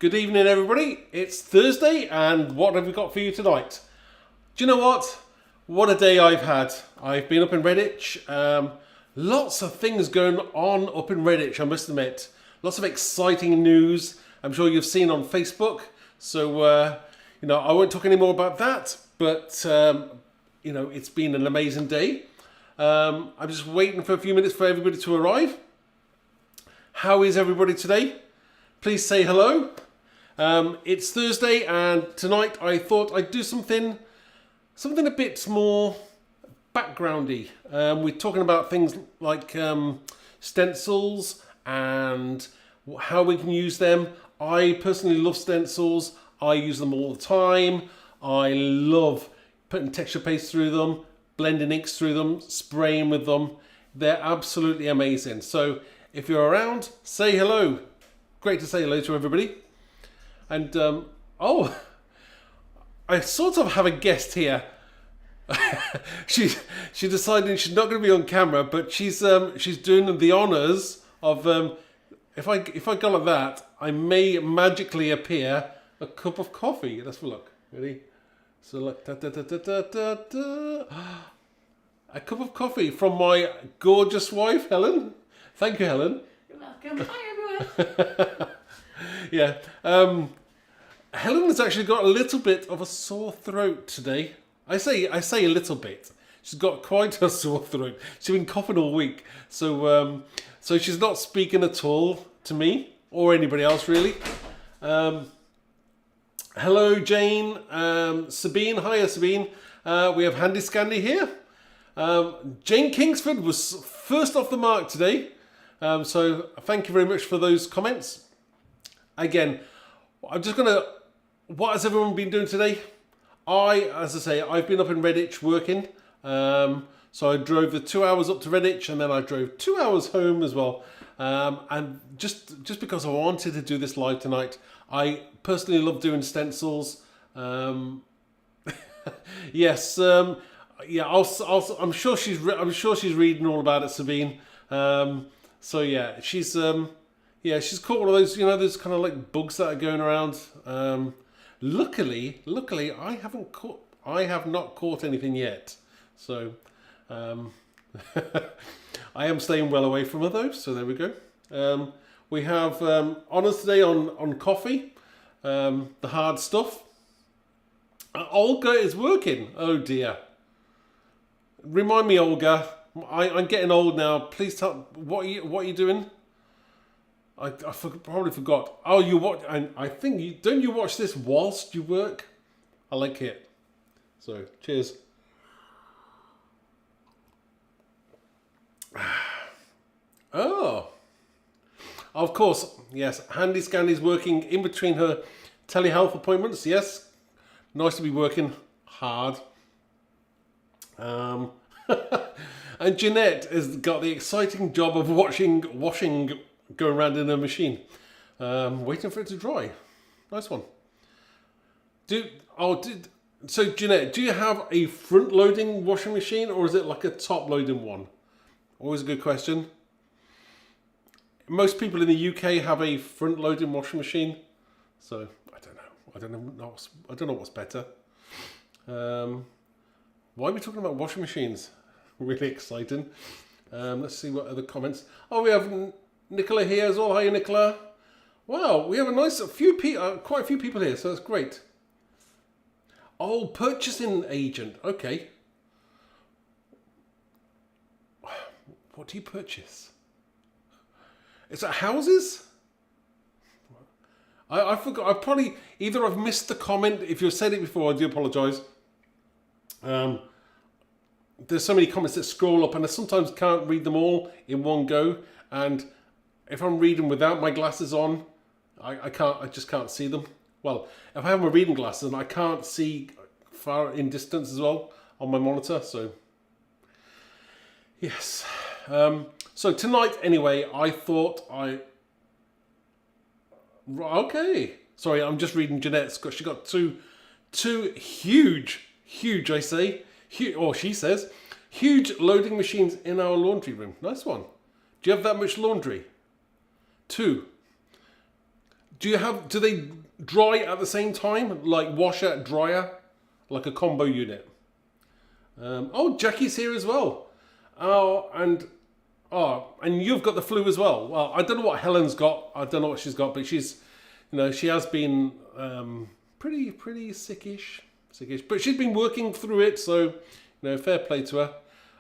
Good evening, everybody. It's Thursday, and what have we got for you tonight? Do you know what? What a day I've had. I've been up in Redditch. Lots of things going on up in Redditch, I must admit. Lots of exciting news I'm sure you've seen on Facebook. So, I won't talk any more about that, but, it's been an amazing day. I'm just waiting for a few minutes for everybody to arrive. How is everybody today? Please say hello. It's Thursday, and tonight I thought I'd do something a bit more backgroundy. We're talking about things like stencils and how we can use them. I personally love stencils. I use them all the time. I love putting texture paste through them, blending inks through them, spraying with them. They're absolutely amazing. So if you're around, say hello. Great to say hello to everybody. And, I sort of have a guest here. She decided she's not going to be on camera, but she's doing the honours of, if I go like that, I may magically appear a cup of coffee. Let's have a look. Ready? So like, a cup of coffee from my gorgeous wife, Helen. Thank you, Helen. You're welcome. Hi, everyone. Yeah. Helen has actually got a little bit of a sore throat today. I say a little bit. She's got quite a sore throat. She's been coughing all week. So she's not speaking at all to me or anybody else really. Hello, Jane. Sabine. Hiya, Sabine. We have Handy Scandy here. Jane Kingsford was first off the mark today. So thank you very much for those comments. Again, I'm just going to... What has everyone been doing today? I've been up in Redditch working. So I drove the 2 hours up to Redditch, and then I drove 2 hours home as well. And just because I wanted to do this live tonight, I personally love doing stencils. Yes. I'm sure she's reading all about it, Sabine. She's caught one of those, those kind of like bugs that are going around. Luckily, I have not caught anything yet. So, I am staying well away from those. So there we go. We have honours today on coffee, the hard stuff. Olga is working. Oh dear. Remind me, Olga. I'm getting old now. Please tell what are you doing? I probably forgot. Oh, you watch, and I think don't you watch this whilst you work? I like it. So cheers. Oh, of course, yes. Handy Scandy's working in between her telehealth appointments. Yes, nice to be working hard. And Jeanette has got the exciting job of washing going around in a machine, waiting for it to dry. Nice one. So Jeanette, do you have a front-loading washing machine, or is it like a top-loading one? Always a good question. Most people in the UK have a front-loading washing machine, so I don't know what's better. Why are we talking about washing machines? Really exciting. Let's see what other comments. Oh, we have Nicola here as well. Hi, Nicola. Wow, we have quite a few people here, so that's great. Oh, purchasing agent. Okay. What do you purchase? Is that houses? I forgot. I've missed the comment. If you've said it before, I do apologise. There's so many comments that scroll up, and I sometimes can't read them all in one go. And if I'm reading without my glasses on, I just can't see them. Well, if I have my reading glasses, I can't see far in distance as well on my monitor. So, yes. So tonight, anyway, I thought okay. Sorry, I'm just reading Jeanette's. She got two huge, I say, or she says, huge loading machines in our laundry room. Nice one. Do you have that much laundry? 2. Do they dry at the same time, like washer dryer, like a combo unit? Oh, Jackie's here as well. And you've got the flu as well. Well, I don't know what Helen's got. I don't know what she's got, but she's, she has been pretty sickish. But she's been working through it, so fair play to her.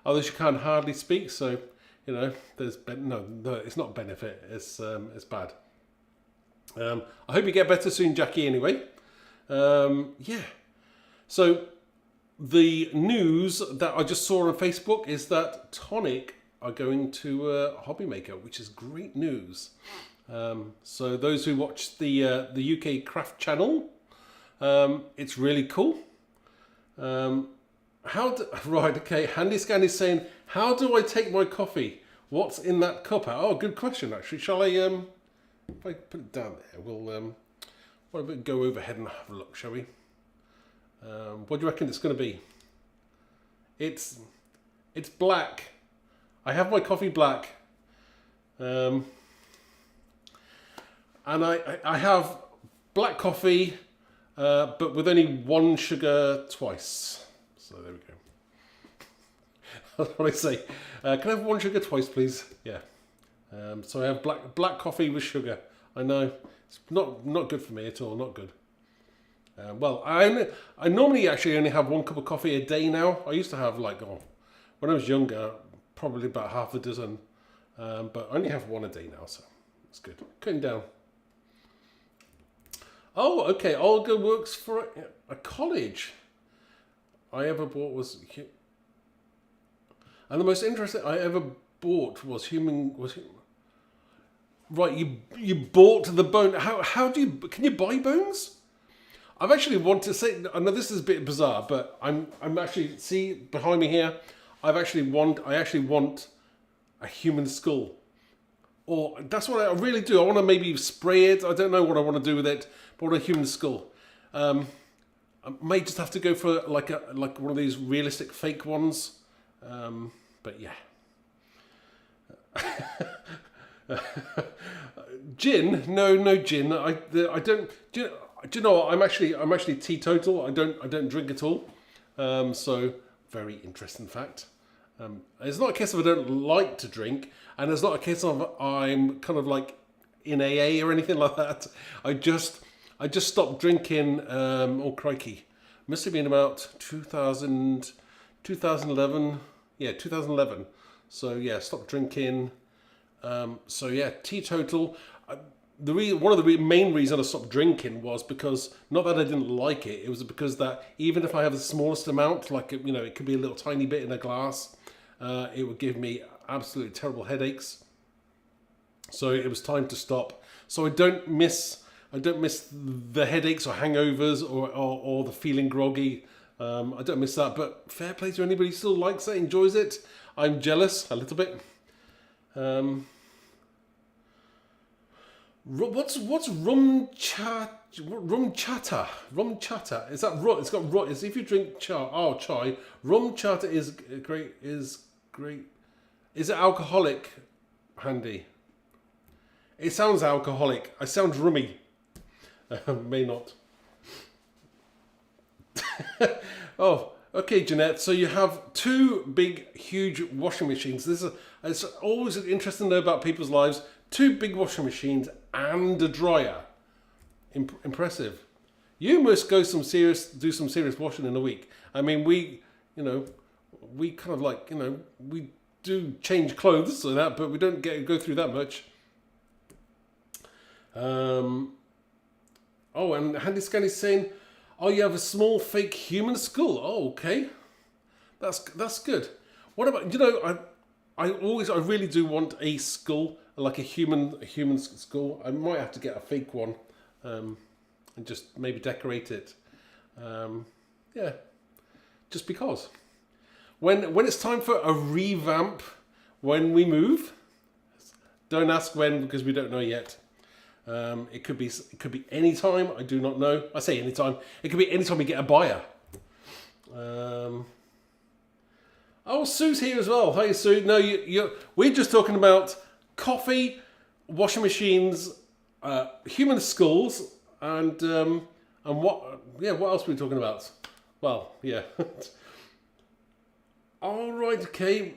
Although she can hardly speak, so there's no, it's not benefit. It's bad. I hope you get better soon, Jackie. Anyway, yeah. So the news that I just saw on Facebook is that Tonic are going to Hobby Maker, which is great news. So those who watch the UK Craft channel, it's really cool. Right, okay. Handy Scan is saying, how do I take my coffee? What's in that cup? Oh, good question, actually. Shall I, if I put it down there, we'll, what about go overhead and have a look, shall we? What do you reckon it's going to be? It's black. I have my coffee black. And I have black coffee, but with only one sugar twice. So there we go. That's what I say. Can I have one sugar twice, please? Yeah. So I have black coffee with sugar. I know it's not good for me at all. Not good. Well, I normally actually only have one cup of coffee a day now. I used to have when I was younger, probably about half a dozen. But I only have one a day now, so it's good. Cutting down. Oh, okay. Olga works for a college. I ever bought was, and the most interesting I ever bought was human. Right, you bought the bone. How do you, can you buy bones? I've actually want to say, I know this is a bit bizarre, but I'm actually, see behind me here, I actually want a human skull. Or that's what I really do. I want to maybe spray it. I don't know what I want to do with it, but I want a human skull. I may just have to go for like one of these realistic fake ones. But yeah. Gin? No gin. I don't. Do you know what? I'm actually teetotal. I don't drink at all. So very interesting fact. It's not a case of I don't like to drink, and it's not a case of I'm kind of like in AA or anything like that. I just stopped drinking. Oh crikey, must have been about 2011. Yeah, 2011. So yeah, stopped drinking. So yeah, teetotal. One of the main reasons I stopped drinking was because, not that I didn't like it, it was because that even if I have the smallest amount, like it could be a little tiny bit in a glass, it would give me absolutely terrible headaches. So it was time to stop. So I don't miss the headaches or hangovers or the feeling groggy. I don't miss that. But fair play to anybody who still likes it, enjoys it. I'm jealous a little bit. What's rum chatter? Rum chatter. Is that rum? It's got rum. It's if you drink chai. Rum chatter is great. Is it alcoholic, Handy? It sounds alcoholic. I sound rummy. May not. Oh, okay, Jeanette. So you have two big, huge washing machines. It's always interesting to know about people's lives. Two big washing machines and a dryer. Impressive. You must do some serious washing in a week. I mean, we kind of like, we do change clothes so that, but we don't go through that much. Oh, and Handy Scan is saying, oh, you have a small fake human skull. Oh, okay. That's good. What about, I really do want a skull, like a human skull. I might have to get a fake one, and just maybe decorate it. Yeah, just because. When it's time for a revamp, when we move, don't ask when because we don't know yet. It could be any time. I do not know. I say any time. It could be any time we get a buyer. Oh, Sue's here as well. Hi, Sue. No, we're just talking about coffee, washing machines, human skulls, and what? Yeah, what else were we talking about? Well, yeah. All right, okay.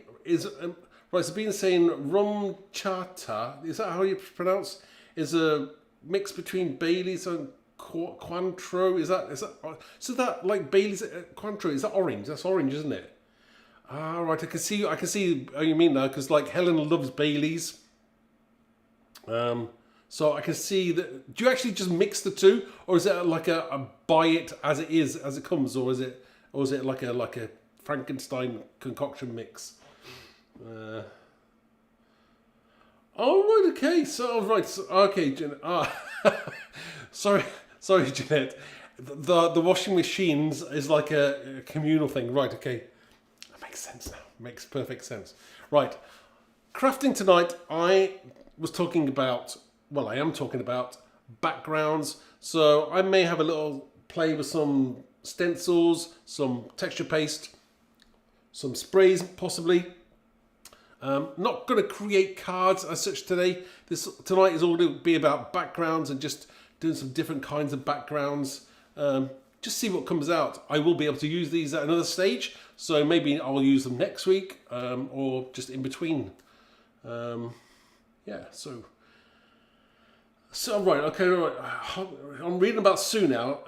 Right? So, been saying rum chata. Is that how you pronounce? Is a mix between Bailey's and Cointreau. Is that? So that like Bailey's Cointreau? Is that orange? That's orange, isn't it? Ah, right. I can see how you mean now, because like Helen loves Bailey's. So I can see that. Do you actually just mix the two, or is it like a buy it as it is, as it comes, or is it like a Frankenstein concoction mix? Oh right, okay. So right, okay, Jeanette. Sorry, Jeanette. The washing machines is like a communal thing, right? Okay, that makes sense now. Makes perfect sense. Right, crafting tonight. I was talking about. Well, I am talking about backgrounds. So I may have a little play with some stencils, some texture paste, some sprays possibly. Not going to create cards as such today. Tonight is all going to be about backgrounds and just doing some different kinds of backgrounds. Just see what comes out. I will be able to use these at another stage, so maybe I'll use them next week or just in between. Yeah, so right, okay, right. I'm reading about Sue now.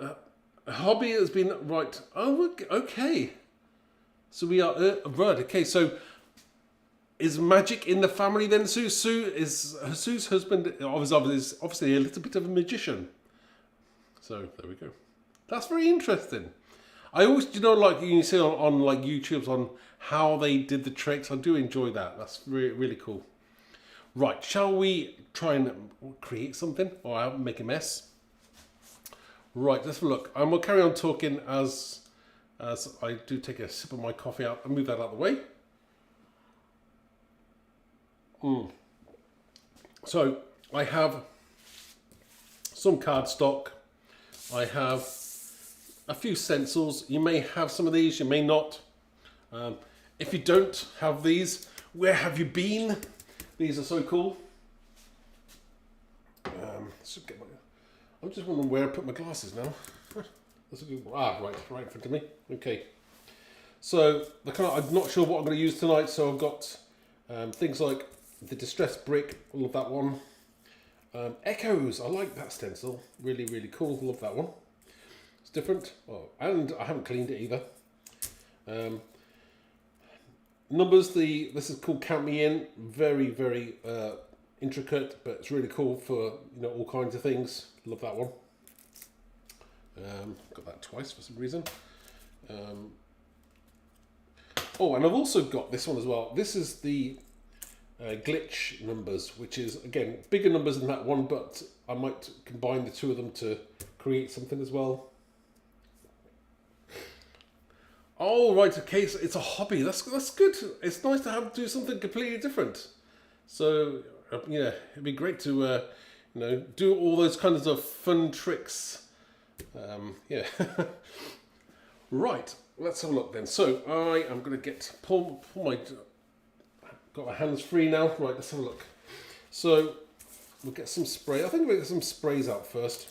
Hobby has been right. Oh, okay. So we are right. Okay, so. Is magic in the family then, Sue? Sue's husband is obviously a little bit of a magician. So there we go. That's very interesting. I always, like you see on like YouTube's on how they did the tricks. I do enjoy that. That's really, really cool. Right, shall we try and create something or I'll make a mess? Right, let's have a look. And we'll carry on talking as I do take a sip of my coffee out and move that out of the way. So I have some cardstock. I have a few stencils. You may have some of these, you may not. If you don't have these, where have you been? These are so cool. I'm just wondering where I put my glasses now. Right in front of me. Okay. So I'm not sure what I'm going to use tonight. So I've got things like the distressed brick. I love that one. Echoes. I like that stencil. Really, really cool. Love that one. It's different. Oh, and I haven't cleaned it either. Numbers. This is called Count Me In. Very, very intricate, but it's really cool for all kinds of things. Love that one. Got that twice for some reason. Oh, and I've also got this one as well. This is the glitch numbers, which is again bigger numbers than that one, but I might combine the two of them to create something as well. Oh right, okay, so it's a hobby. That's good. It's nice to do something completely different. So yeah, it'd be great to do all those kinds of fun tricks. Yeah. Right, let's have a look then. So I am going to pull my. Got my hands free now. Right, let's have a look. So we'll get some spray. I think we'll get some sprays out first.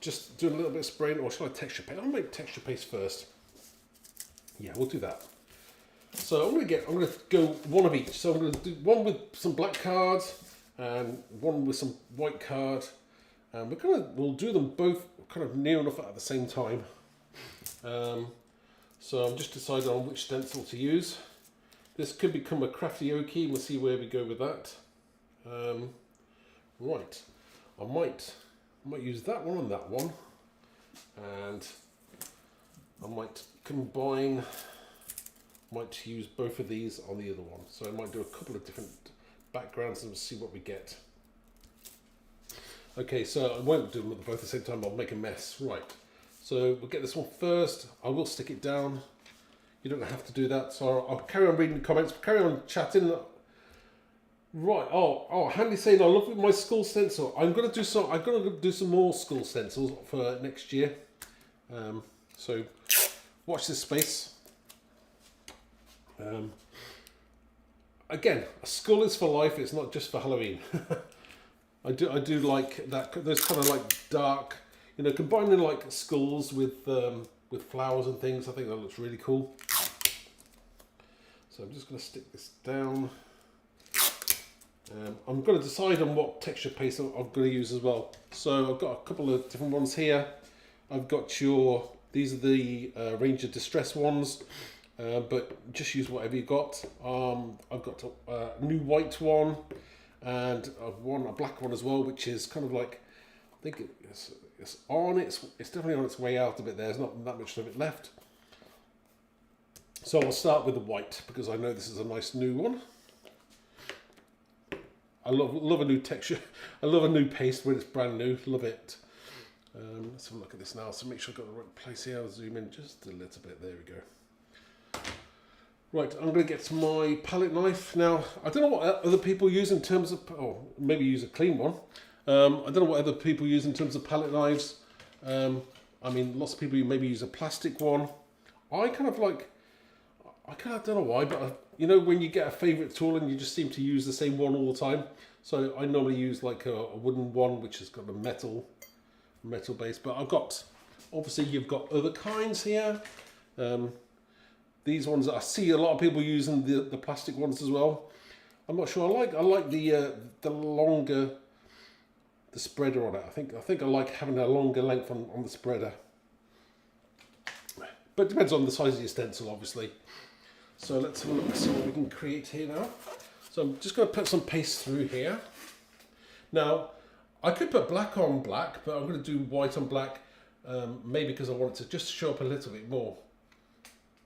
Just do a little bit of spraying, or shall I texture paste? I'll make texture paste first. Yeah, we'll do that. So I'm going to go one of each. So I'm going to do one with some black cards and one with some white card. And we'll do them both kind of near enough at the same time. So I'm just deciding on which stencil to use. This could become a crafty okie. We'll see where we go with that. Right, I might use that one and that one, and I might use both of these on the other one. So I might do a couple of different backgrounds and see what we get. Okay, so I won't do them both at the same time. I'll make a mess. Right. So we'll get this one first. I will stick it down. You don't have to do that. So I'll carry on reading the comments. Carry on chatting. Right. Oh, Handy saying I love my skull stencil. I'm gonna do some more skull stencils for next year. So watch this space. Again, a skull is for life. It's not just for Halloween. I do like that. Those kind of like dark, you know, combining like skulls with flowers and things. I think that looks really cool. So I'm just going to stick this down. I'm going to decide on what texture paste I'm going to use as well. So I've got a couple of different ones here. I've got these are the Ranger Distress ones, but just use whatever you got. I've got a new white one and a black one as well, which is kind of like, I think it's definitely on its way out a bit there. There's not that much of it left. So I'll start with the white because I know this is a nice new one. I love a new texture. I love a new paste when it's brand new. Love it. Let's have a look at this now. So make sure I've got the right place here. I'll zoom in just a little bit. There we go. Right, I'm going to get to my palette knife. Now, I don't know what other people use in terms of, maybe use a clean one. I don't know what other people use in terms of palette knives. I mean, lots of people maybe use a plastic one. I kind of don't know why, but you know when you get a favourite tool and you just seem to use the same one all the time. So I normally use like a wooden one, which has got a metal base. But I've got, obviously you've got other kinds here. These ones, I see a lot of people using the plastic ones as well. I'm not sure. I like the longer, the spreader on it. I think I like having a longer length on the spreader. But it depends on the size of your stencil, obviously. So let's have a look, see what we can create here now. So I'm just going to put some paste through here. Now, I could put black on black, but I'm going to do white on black, maybe because I want it to just show up a little bit more.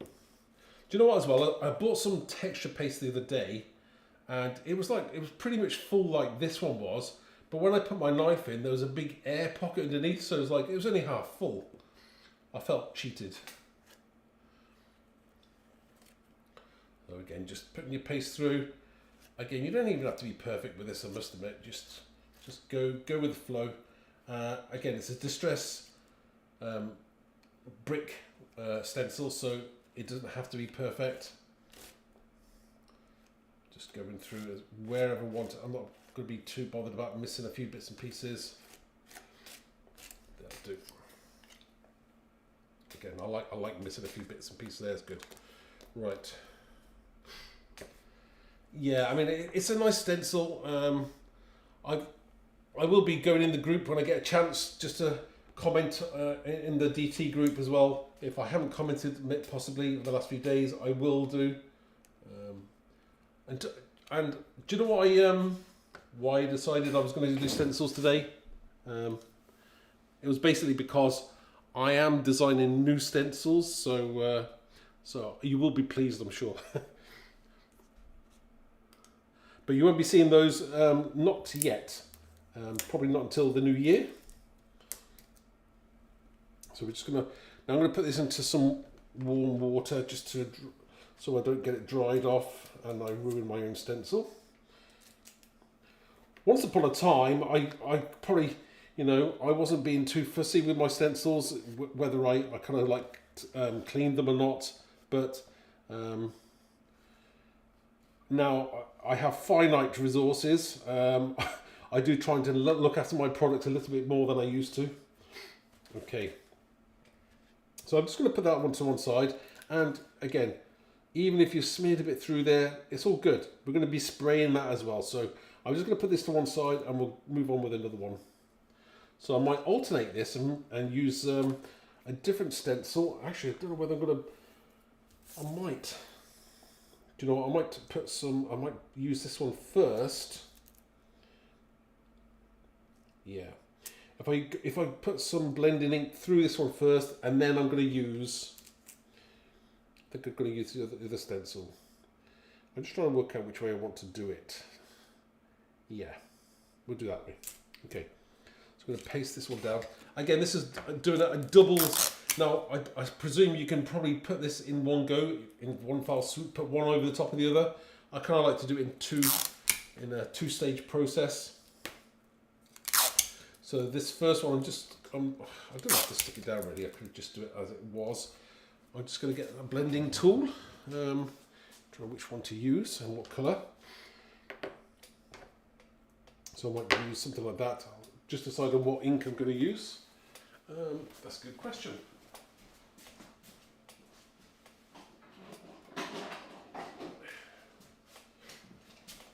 Do you know what as well? I bought some texture paste the other day, and it was pretty much full like this one was, but when I put my knife in, there was a big air pocket underneath, so it was only half full. I felt cheated. So again, just putting your paste through. Again, you don't even have to be perfect with this, I must admit. Just go with the flow. Again, it's a distress brick stencil, so it doesn't have to be perfect. Just going through wherever I want it. I'm not going to be too bothered about missing a few bits and pieces. That'll do. Again, I like missing a few bits and pieces. There's good. Right. Yeah, I mean it's a nice stencil. I will be going in the group when I get a chance just to comment in the DT group as well. If I haven't commented possibly in the last few days, I will do. And do you know why I decided I was going to do stencils today? It was basically because I am designing new stencils, so you will be pleased, I'm sure. But you won't be seeing those not yet, probably not until the new year. So we're just gonna, now I'm gonna put this into some warm water just so I don't get it dried off and I ruin my own stencil. Once upon a time, I probably, you know, I wasn't being too fussy with my stencils, whether I kind of like cleaned them or not, but now I have finite resources. I do try to look after my product a little bit more than I used to. Okay. So I'm just going to put that one to one side. And again, even if you smeared a bit through there, it's all good. We're going to be spraying that as well. So I'm just going to put this to one side and we'll move on with another one. So I might alternate this and use a different stencil. Actually, I don't know whether I'm going to... I might... Do you know what? I might use this one first. Yeah. If I put some blending ink through this one first, and then I'm going to use... I think I'm going to use the other stencil. I'm just trying to work out which way I want to do it. Yeah. We'll do that way. Okay. So I'm going to paste this one down. Again, this is doing a double... Now, I presume you can probably put this in one go, in one fell swoop, put one over the top of the other. I kind of like to do it in a two-stage process. So this first one, I don't have to stick it down really, I could just do it as it was. I'm just going to get a blending tool, try which one to use and what colour. So I might use something like that. I'll just decide on what ink I'm going to use. That's a good question.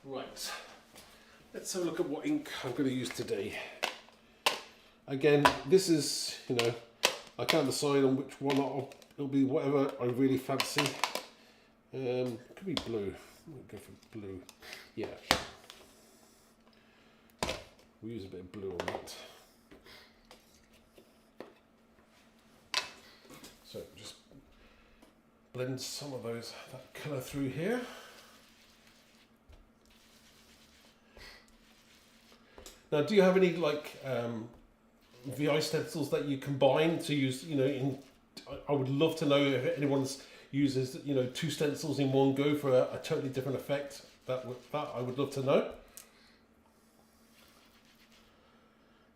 Right, let's have a look at what ink I'm going to use today. Again, this is, you know, I can't decide on which one. It'll be whatever I really fancy. Could be blue. We'll go for blue. Yeah. We'll use a bit of blue on that. So just blend some of that colour through here. Now, do you have any like VI stencils that you combine to use? You know, I would love to know if anyone's uses, you know, 2 stencils in one go for a totally different effect. That I would love to know.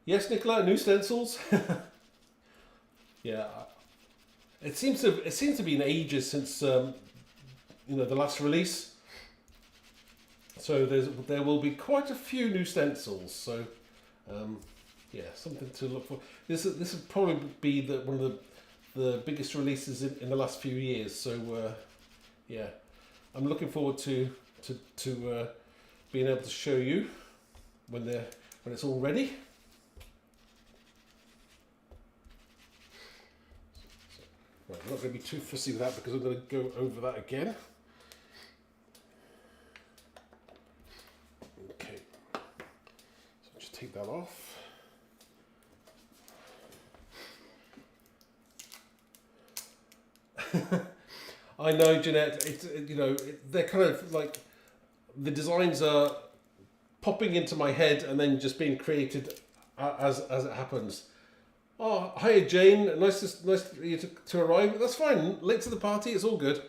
Yes, Nicola, new stencils. Yeah, it seems to be in ages since you know, the last release. So there will be quite a few new stencils. So yeah, something to look for. This will probably be one of the biggest releases in the last few years. So yeah, I'm looking forward to being able to show you when it's all ready. Right, I'm not going to be too fussy with that because I'm going to go over that again. Okay, so just take that off. I know, Jeanette. You know, they're kind of like the designs are popping into my head and then just being created as it happens. Oh, hiya Jane. Nice for you to arrive. That's fine. Late to the party. It's all good.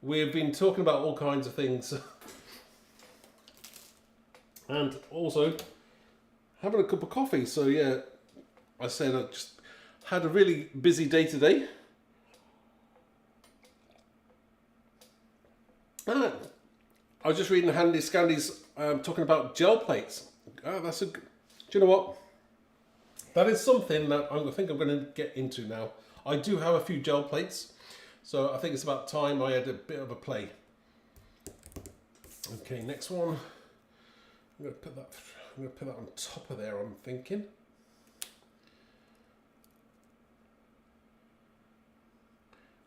We've been talking about all kinds of things, and also having a cup of coffee. So yeah, I said I just had a really busy day today. Ah, I was just reading Handy Scandy's talking about gel plates. Do you know what? That is something that I think I'm going to get into now. I do have a few gel plates, so I think it's about time I had a bit of a play. Okay, next one. I'm going to put that on top of there, I'm thinking.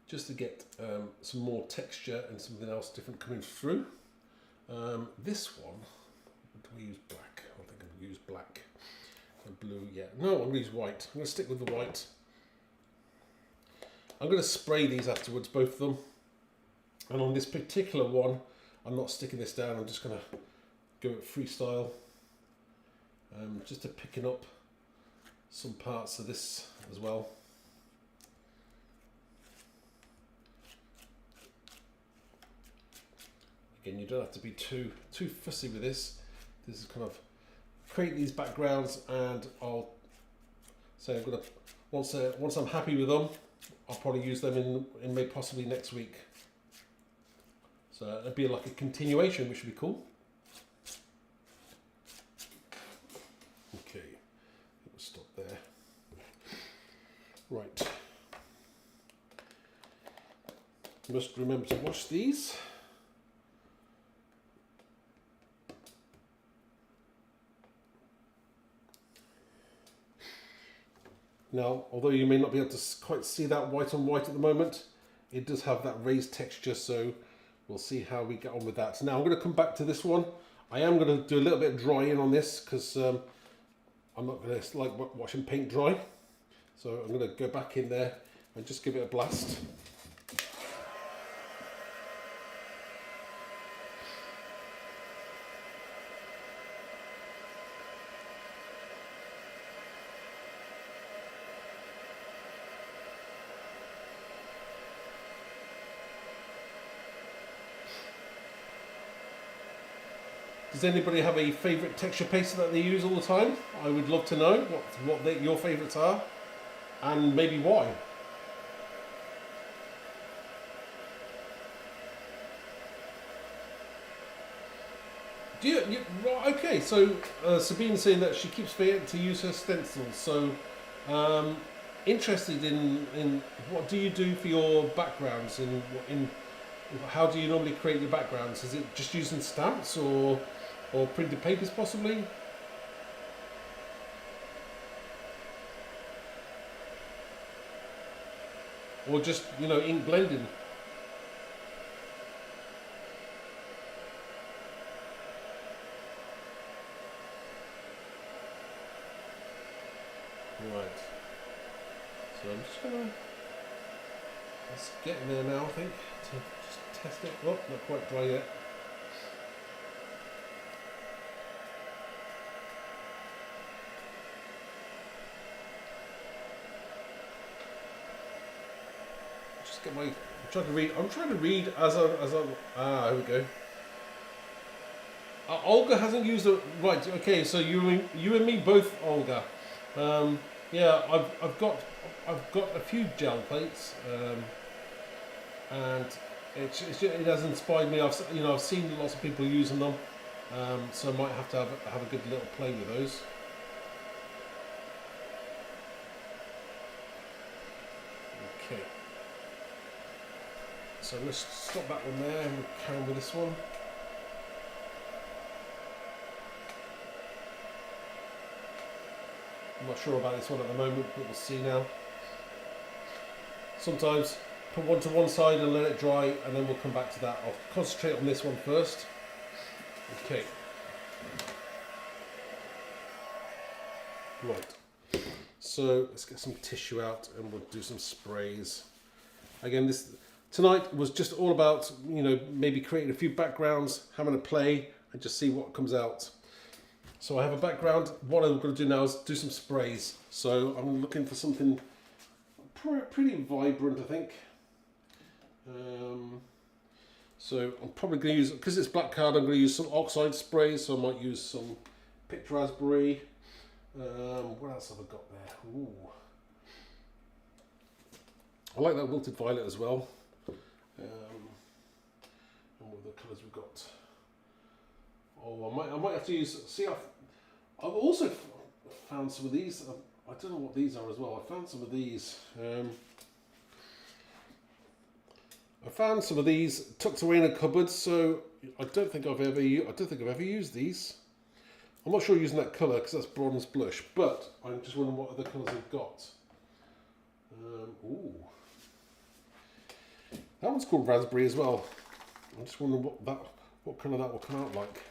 Just to get some more texture and something else different coming through. This one, do we use black? I think I'm going to use black. Blue, yeah. No, I'm going to use white. I'm going to stick with the white. I'm going to spray these afterwards, both of them. And on this particular one, I'm not sticking this down. I'm just going to go at freestyle. Just to picking up some parts of this as well. Again, you don't have to be too fussy with this. This is kind of create these backgrounds, and I'll say I'm gonna once I'm happy with them, I'll probably use them in maybe possibly next week. So it'd be like a continuation, which would be cool. Okay, we'll stop there. Right. Must remember to wash these. Now, although you may not be able to quite see that white on white at the moment, it does have that raised texture, so we'll see how we get on with that. Now, I'm going to come back to this one. I am going to do a little bit of drying on this because I'm not going to like watching paint dry. So I'm going to go back in there and just give it a blast. Does anybody have a favourite texture paste that they use all the time? I would love to know what your favourites are and maybe why. Right, okay, so Sabine's saying that she keeps forgetting to use her stencils. So, interested in what do you do for your backgrounds? In how do you normally create your backgrounds? Is it just using stamps or printed papers possibly? Or just, ink blending? Right. So I'm just gonna, let's get in there now, I think, to just test it. Oh, not quite dry yet. Just get my, I'm trying to read as I, here we go. Olga hasn't used it, right, okay, so you and me both, Olga. Yeah, I've got a few gel plates, and it has inspired me. I've seen lots of people using them, so I might have to have a good little play with those. Okay, so let's stop that one there and we'll carry on with this one. I'm not sure about this one at the moment, but we'll see now. Sometimes put one to one side and let it dry, and then we'll come back to that. I'll concentrate on this one first. Okay. Right. So let's get some tissue out and we'll do some sprays. Again, tonight was just all about, maybe creating a few backgrounds, having a play, and just see what comes out. So I have a background. What I'm going to do now is do some sprays. So I'm looking for something pretty vibrant, I think. So I'm probably going to use, because it's black card, I'm going to use some oxide sprays. So I might use some picked raspberry. What else have I got there? Ooh. I like that wilted violet as well. And what other colours we've got? Oh, I might have to use. See, I've also found some of these. I don't know what these are as well. I found some of these. I found some of these tucked away in a cupboard. So I don't think I've ever used these. I'm not sure using that colour because that's bronze blush. But I'm just wondering what other colours I've got. Ooh, that one's called raspberry as well. I'm just wondering what colour that will come out like.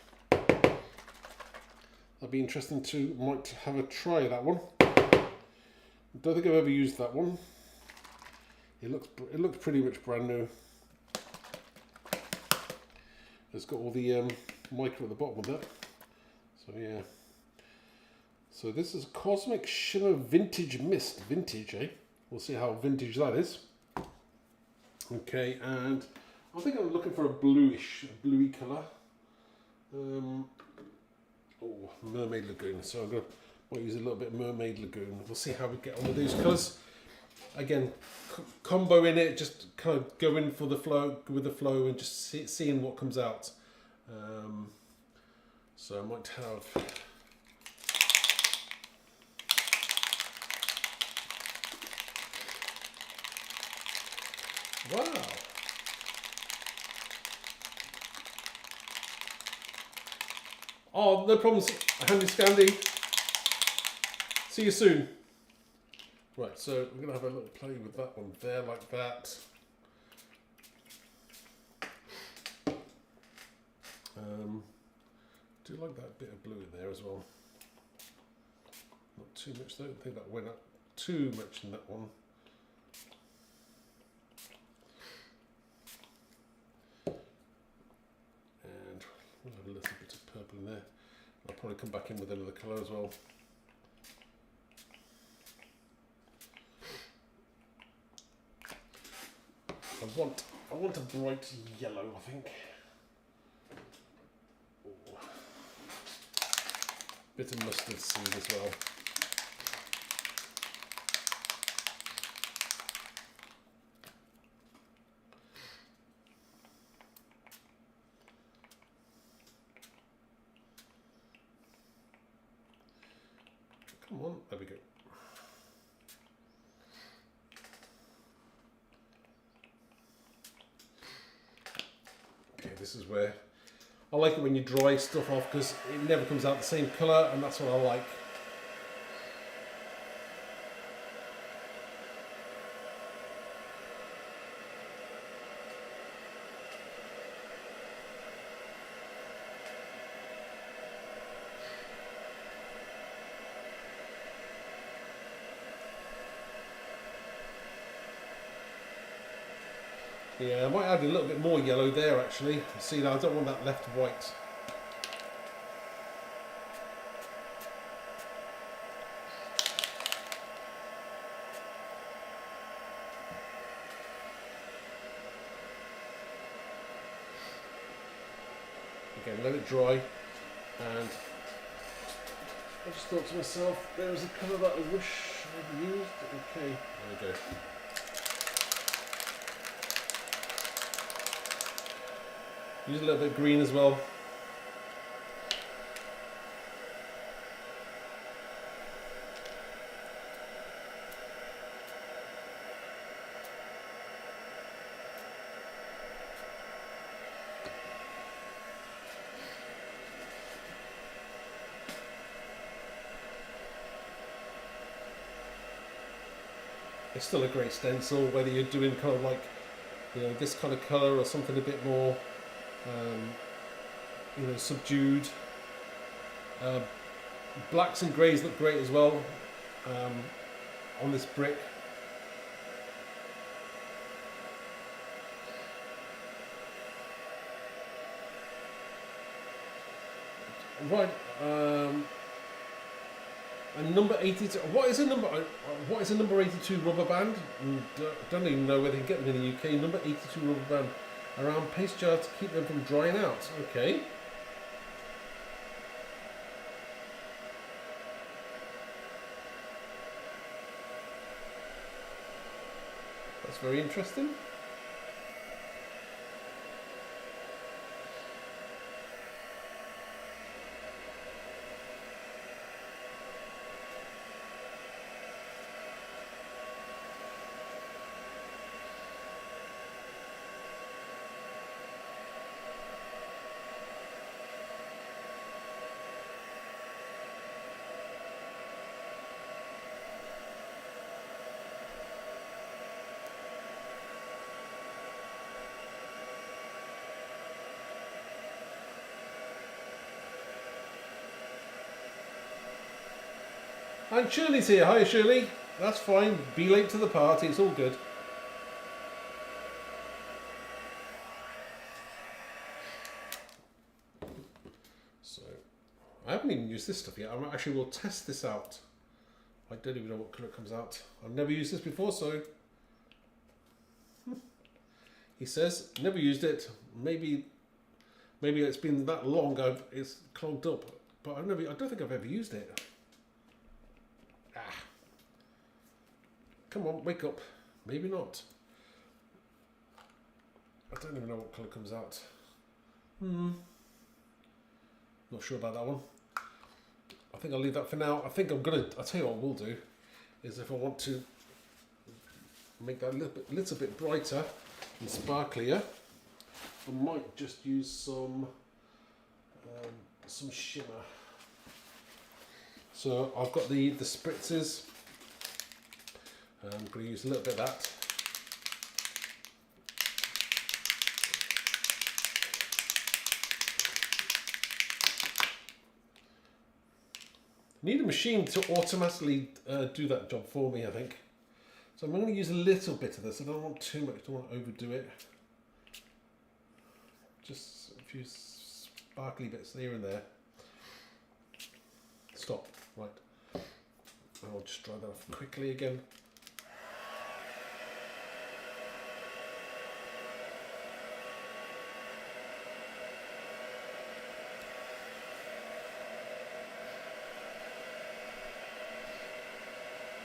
That'd be interesting to might have a try of that one. Don't think I've ever used that one. It looks pretty much brand new. It's got all the mica at the bottom of that. So yeah. So this is Cosmic Shimmer Vintage Mist. Vintage, eh? We'll see how vintage that is. Okay, and I think I'm looking for a bluey colour. Oh, Mermaid Lagoon. So I'm going to use a little bit of Mermaid Lagoon. We'll see how we get on with these colours. Again, combo in it, just kind of going for the flow with the flow and just seeing what comes out. So I might have. Wow. Oh, no problems, Handy Scandy. See you soon. Right, so we're going to have a little play with that one there, like that. Do like that bit of blue in there as well. Not too much though, I think that went up too much in that one. And we'll have a little bit of purple in there. I'll probably come back in with another colour as well. I want a bright yellow, I think. Ooh. Bit of mustard seed as well. Come on, there we go. Okay, this is where I like it when you dry stuff off because it never comes out the same colour, and that's what I like. Yeah, I might add a little bit more yellow there actually. See, now I don't want that left white. Again, let it dry, and I just thought to myself, there's a colour that I wish I'd used. Okay, there we go. Use a little bit of green as well. It's still a great stencil, whether you're doing kind of like, you know, this kind of colour or something a bit more, you know, subdued. Blacks and greys look great as well on this brick. Right, and number 82. What is a number? What is a number 82 rubber band? Don't even know whether you can get them in the UK. Number 82 rubber band around paste jar to keep them from drying out. Okay. That's very interesting. And Shirley's here. Hi, Shirley. That's fine. Be late to the party. It's all good. So, I haven't even used this stuff yet. I actually will test this out. I don't even know what colour comes out. I've never used this before, so... He says, never used it. Maybe it's been that long, it's clogged up. But I don't think I've ever used it. Come on, wake up. Maybe not. I don't even know what colour comes out. Not sure about that one. I think I'll leave that for now. I'll tell you what we'll do, is if I want to make that a little bit brighter and sparklier, I might just use some shimmer. So I've got the spritzers. I'm going to use a little bit of that. Need a machine to automatically do that job for me, I think. So I'm going to use a little bit of this. I don't want too much, I don't want to overdo it. Just a few sparkly bits here and there. Stop. Right. I'll just dry that off quickly again.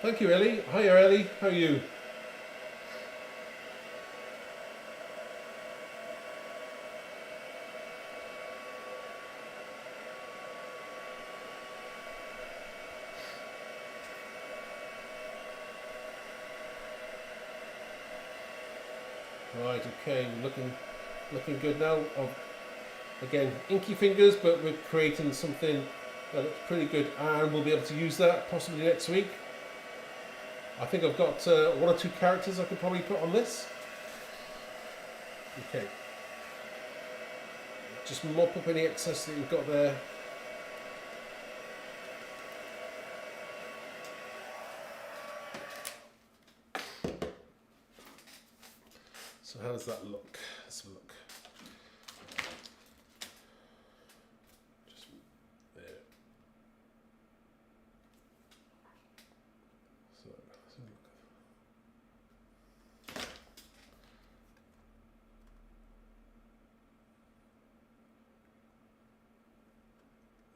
Thank you, Ellie. Hiya, Ellie. How are you? Right, okay, looking good now. Again, inky fingers, but we're creating something that looks pretty good, and we'll be able to use that possibly next week. I think I've got 1 or 2 characters I could probably put on this. Okay. Just mop up any excess that you've got there. So how does that look? Let's have a look. Just there. So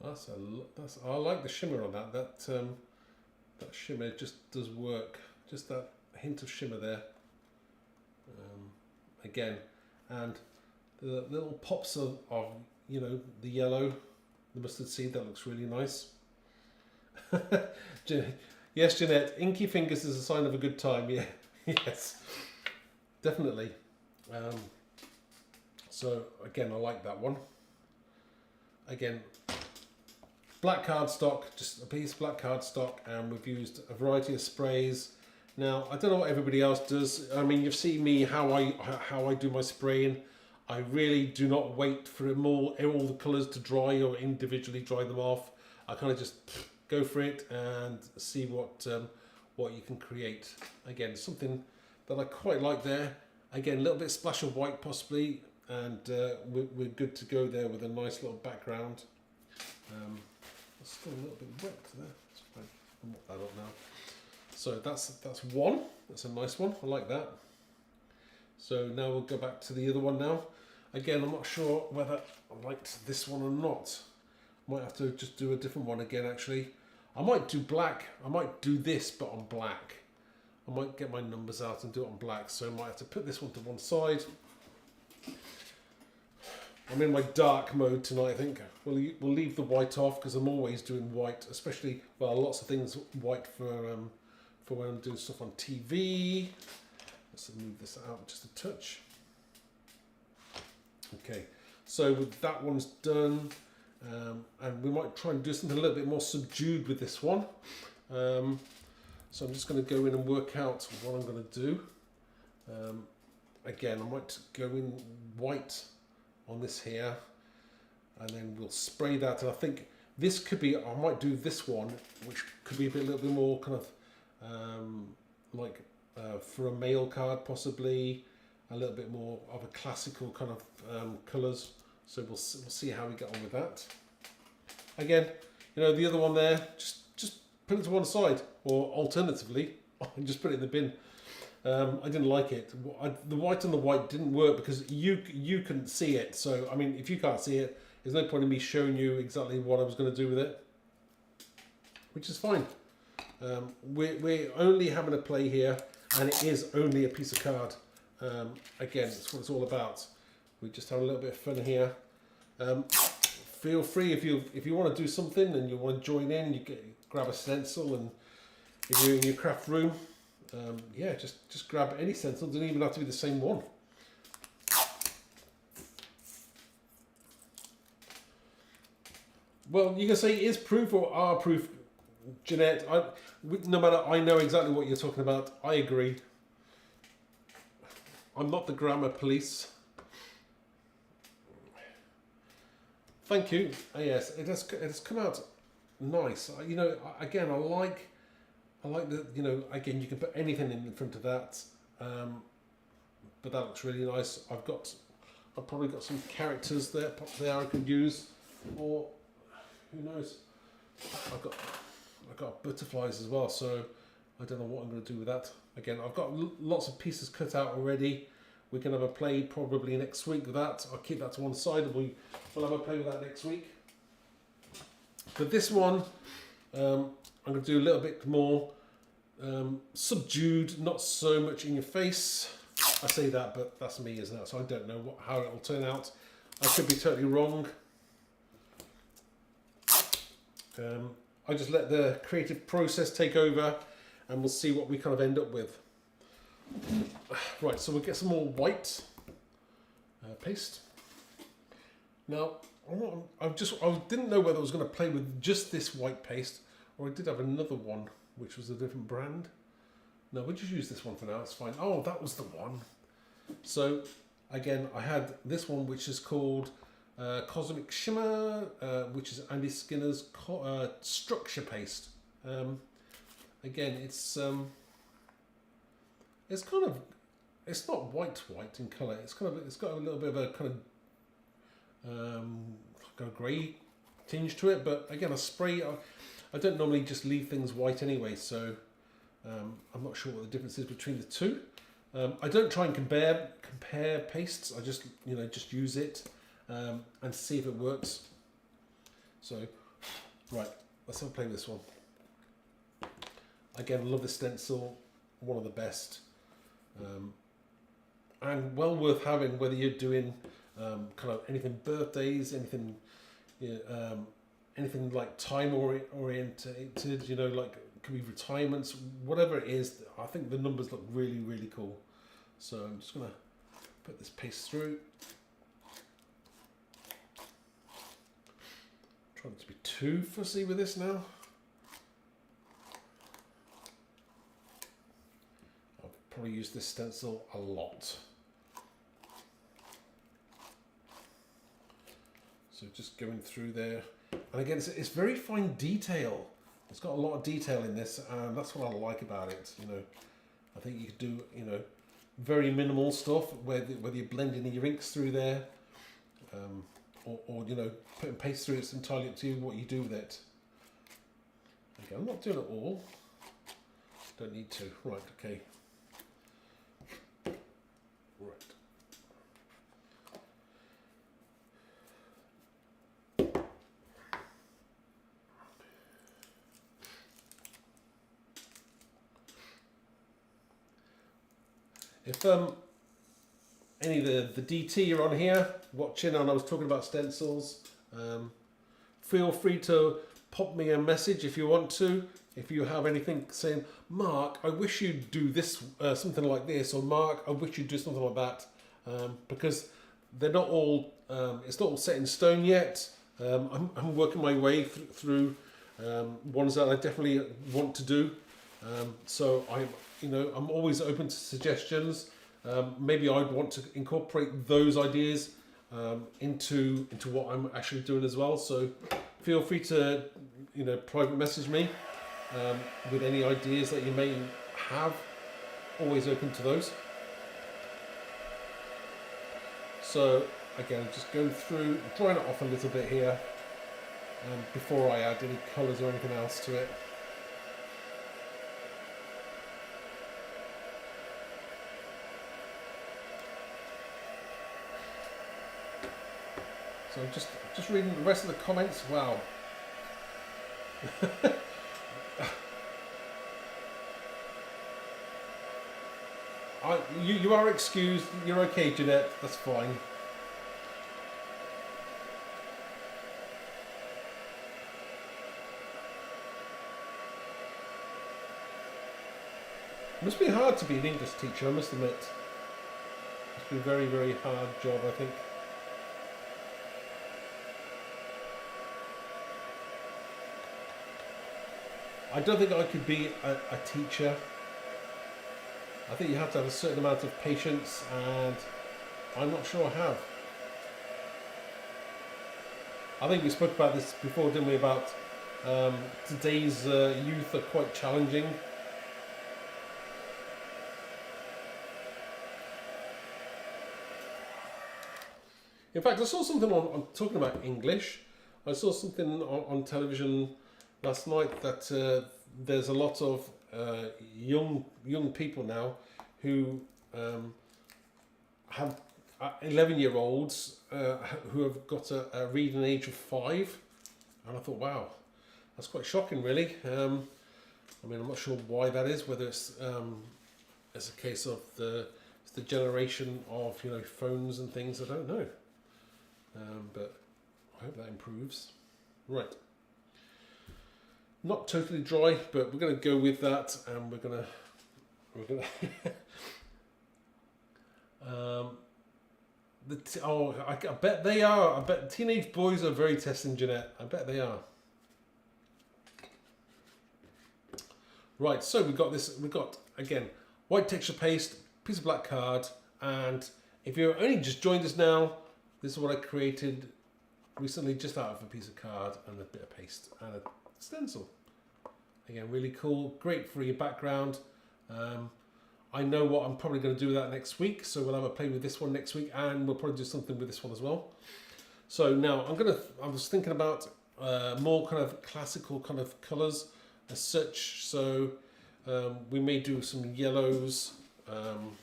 let's have a look. I like the shimmer on that. That shimmer just does work. Just that hint of shimmer there. Again, and the little pops of you know, the yellow, the mustard seed, that looks really nice. Yes, Jeanette, inky fingers is a sign of a good time. Yeah, yes, definitely. So again, I like that one. Again, black cardstock, just a piece of black cardstock, and we've used a variety of sprays. Now, I don't know what everybody else does. I mean, you've seen me how I do my spraying. I really do not wait for all the colours to dry or individually dry them off. I kind of just go for it and see what you can create. Again, something that I quite like there. Again, a little bit splash of white possibly, and we're good to go there with a nice little background. It's still a little bit wet there. That's fine. I'll mop that up now. So that's one. That's a nice one. I like that. So now we'll go back to the other one now. Again, I'm not sure whether I liked this one or not. Might have to just do a different one again, actually. I might do black. I might do this, but on black. I might get my numbers out and do it on black. So I might have to put this one to one side. I'm in my dark mode tonight, I think. We'll leave the white off because I'm always doing white, especially, well, lots of things white for when I'm doing stuff on TV. Let's move this out just a touch. Okay, so with that one's done, and we might try and do something a little bit more subdued with this one. So I'm just going to go in and work out what I'm going to do. Again, I might go in white on this here, and then we'll spray that. And I think this could be, I might do this one, which could be a little bit more kind of like for a mail card possibly, a little bit more of a classical kind of colours. So we'll see how we get on with that. Again, you know, the other one there, just put it to one side, or alternatively, just put it in the bin. I didn't like it. The white and the white didn't work because you couldn't see it. So I mean, if you can't see it, there's no point in me showing you exactly what I was going to do with it, which is fine. We're only having a play here, and it is only a piece of card. Again, that's what it's all about. We just have a little bit of fun here. Feel free if you want to do something and you want to join in, grab a stencil, and if you're in your craft room, yeah, just grab any stencil. Doesn't even have to be the same one. Well, you can say is proof or are proof, Jeanette. No matter, I know exactly what you're talking about. I agree. I'm not the grammar police. Thank you. Yes, it has come out nice. You know, again, I like the, you know, again, you can put anything in front of that, but that looks really nice. I've probably got some characters there I could use, or who knows. I've got butterflies as well, so I don't know what I'm going to do with that. Again, I've got lots of pieces cut out already. We can have a play probably next week with that. I'll keep that to one side, and we'll have a play with that next week. But this one, I'm going to do a little bit more subdued, not so much in your face. I say that, but that's me, isn't it? So I don't know how it will turn out. I could be totally wrong. I just let the creative process take over, and we'll see what we kind of end up with. Right, so we'll get some more white paste. Now, I didn't know whether I was going to play with just this white paste, or I did have another one, which was a different brand. No, we'll just use this one for now, it's fine. Oh, that was the one. So, again, I had this one, which is called Cosmic Shimmer, which is Andy Skinner's structure paste. Again, it's kind of, it's not white in colour. It's got a little bit of a kind of like a grey tinge to it. But again, a spray. I don't normally just leave things white anyway, so I'm not sure what the difference is between the two. I don't try and compare pastes. I just just use it and see if it works. So right, let's have a play with this one. Again, love the stencil, one of the best. And well worth having, whether you're doing kind of anything birthdays, anything anything like time oriented, like it could be retirements, whatever it is. I think the numbers look really, really cool. So I'm just gonna put this paste through. Try not to be too fussy with this now. Probably use this stencil a lot. So just going through there, and again, it's very fine detail. It's got a lot of detail in this, and that's what I like about it. I think you could do very minimal stuff, whether you're blending your inks through there, or putting paste through. It's entirely up to you what you do with it. Okay, I'm not doing it all. Don't need to. Right. Okay. Right. If any of the DT are on here watching and I was talking about stencils, feel free to pop me a message if you want to. If you have anything saying, Mark, I wish you'd do this, something like this, or Mark, I wish you'd do something like that, because they're not all, it's not all set in stone yet. I'm working my way through ones that I definitely want to do. So I'm always open to suggestions. Maybe I'd want to incorporate those ideas into what I'm actually doing as well. So feel free to private message me with any ideas that you may have. Always open to those. So again, just going through, drying it off a little bit here before I add any colours or anything else to it. So just reading the rest of the comments. Wow. You are excused. You're okay, Jeanette. That's fine. It must be hard to be an English teacher, I must admit. It must be a very, very hard job, I think. I don't think I could be a teacher. I think you have to have a certain amount of patience, and I'm not sure I have. I think we spoke about this before, didn't we, about today's youth are quite challenging. In fact, I saw something on talking about English. I saw something on television last night that there's a lot of young people now who have 11-year-olds who have got a reading age of 5, and I thought, wow, that's quite shocking, really. I mean, I'm not sure why that is. Whether it's a case of the generation of phones and things. I don't know, but I hope that improves. Right. Not totally dry, but we're going to go with that, and we're going to we're gonna I bet they are. I bet teenage boys are very testing Jeanette. I bet they are. Right, so we've got this. We've got again white texture paste, piece of black card, and if you're only just joined us now, this is what I created recently, just out of a piece of card and a bit of paste and a stencil. Again, really cool, great for your background. I know what I'm probably going to do with that next week, so we'll have a play with this one next week, and we'll probably do something with this one as well. So now I was thinking about more kind of classical kind of colours as such. So we may do some yellows, and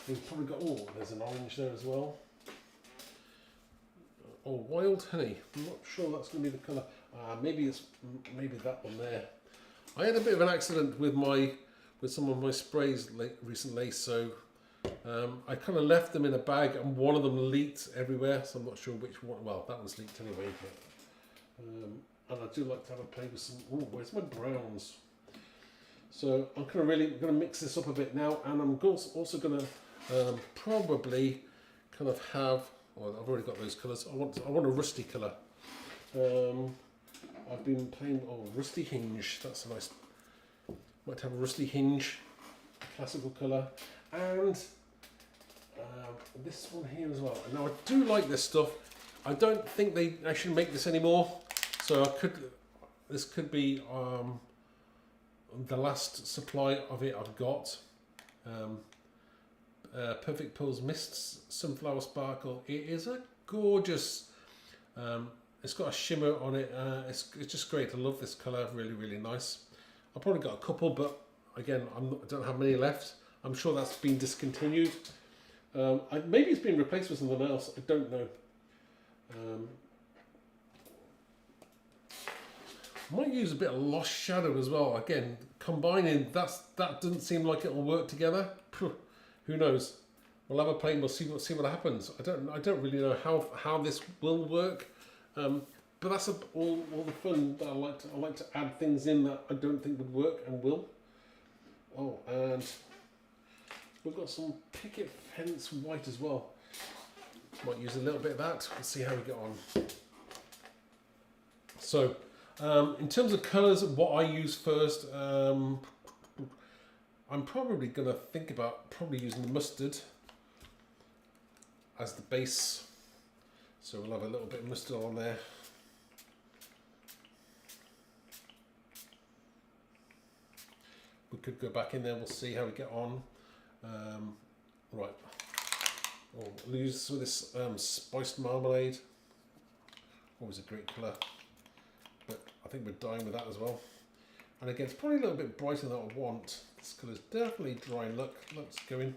we've probably got, oh, there's an orange there as well. Oh, wild honey. I'm not sure that's going to be the colour. Maybe that one there. I had a bit of an accident with some of my sprays recently, so I kind of left them in a bag, and one of them leaked everywhere. So I'm not sure which one. Well, that one's leaked anyway. But, and I do like to have a play with some. Oh, where's my browns? So I'm kind of really going to mix this up a bit now, and I'm also going to probably kind of have. Well, I've already got those colours. I want a rusty colour. I've been playing rusty hinge. That's a nice. Might have a rusty hinge, classical colour, and this one here as well. Now I do like this stuff. I don't think they actually make this anymore, so this could be the last supply of it I've got. Perfect Pearls Mists Sunflower Sparkle. It is a gorgeous. It's got a shimmer on it. It's just great. I love this colour. Really, really nice. I've probably got a couple, but again, I don't have many left. I'm sure that's been discontinued. Maybe it's been replaced with something else. I don't know. Might use a bit of Lost Shadow as well. Again, combining that doesn't seem like it'll work together. Who knows? We'll have a play and we'll see what happens. I don't really know how this will work. But that's all the fun that I like to add things in that I don't think would work and will. Oh, and we've got some picket fence white as well. Might use a little bit of that. Let's see how we get on. So, in terms of colours, what I use first, I'm probably going to think about using the mustard as the base. So we'll have a little bit of mustard on there. We could go back in there, we'll see how we get on. Right. We'll use some of this spiced marmalade. Always a great colour. But I think we're dying with that as well. And again, it's probably a little bit brighter than I want. This colour's definitely dry look. Let's go in.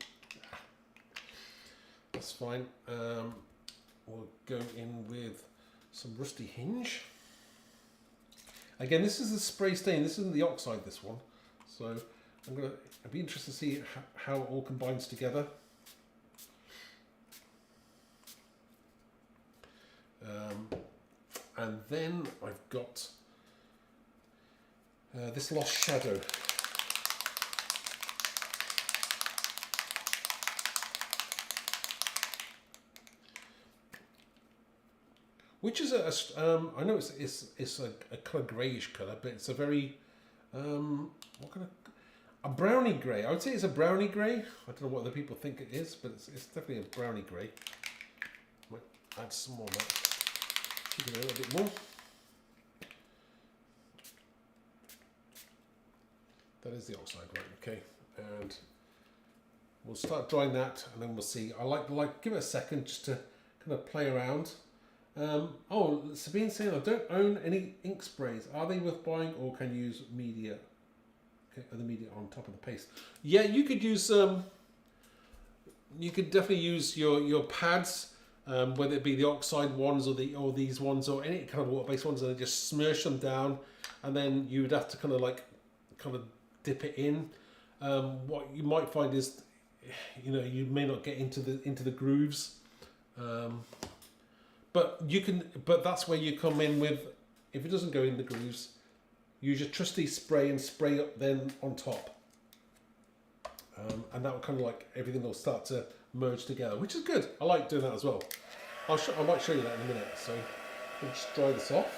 That's fine. We'll go in with some rusty hinge. Again, this is the spray stain. This isn't the oxide, this one. So I'd be interested to see how it all combines together. And then I've got this Lost Shadow. Which is I know it's a kind of greyish colour, but it's a very a brownie grey. I would say it's a brownie grey. I don't know what other people think it is, but it's definitely a brownie grey. Might add some more of that. Give it a little bit more. That is the oxide, right? Okay, and we'll start drying that, and then we'll see. I like give it a second just to kind of play around. Oh, Sabine's saying I don't own any ink sprays. Are they worth buying, or can you use media? Okay, other media on top of the paste. Yeah, you could use you could definitely use your pads, whether it be the oxide ones or these ones or any kind of water-based ones, and just smash them down, and then you would have to kind of dip it in. What you might find is, you may not get into the grooves. But that's where you come in with, if it doesn't go in the grooves, use your trusty spray and spray up then on top. And that will kind of like everything will start to merge together, which is good. I like doing that as well. I might show you that in a minute. So we'll just dry this off.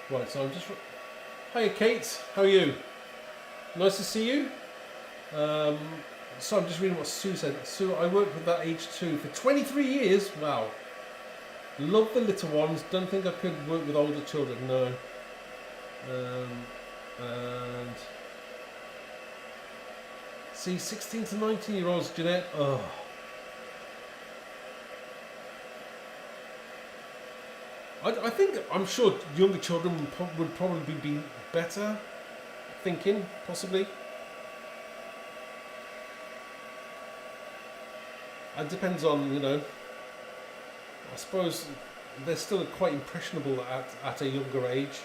Right, so I'm just... Hiya Kate, how are you? Nice to see you. So I'm just reading what Sue said. Sue, I worked with that age 2 for 23 years. Wow. Love the little ones. Don't think I could work with older children, no. And... See, 16 to 19 year olds, Jeanette. Oh. I'm sure younger children would probably be better thinking, possibly. It depends on, you know, I suppose they're still quite impressionable at a younger age.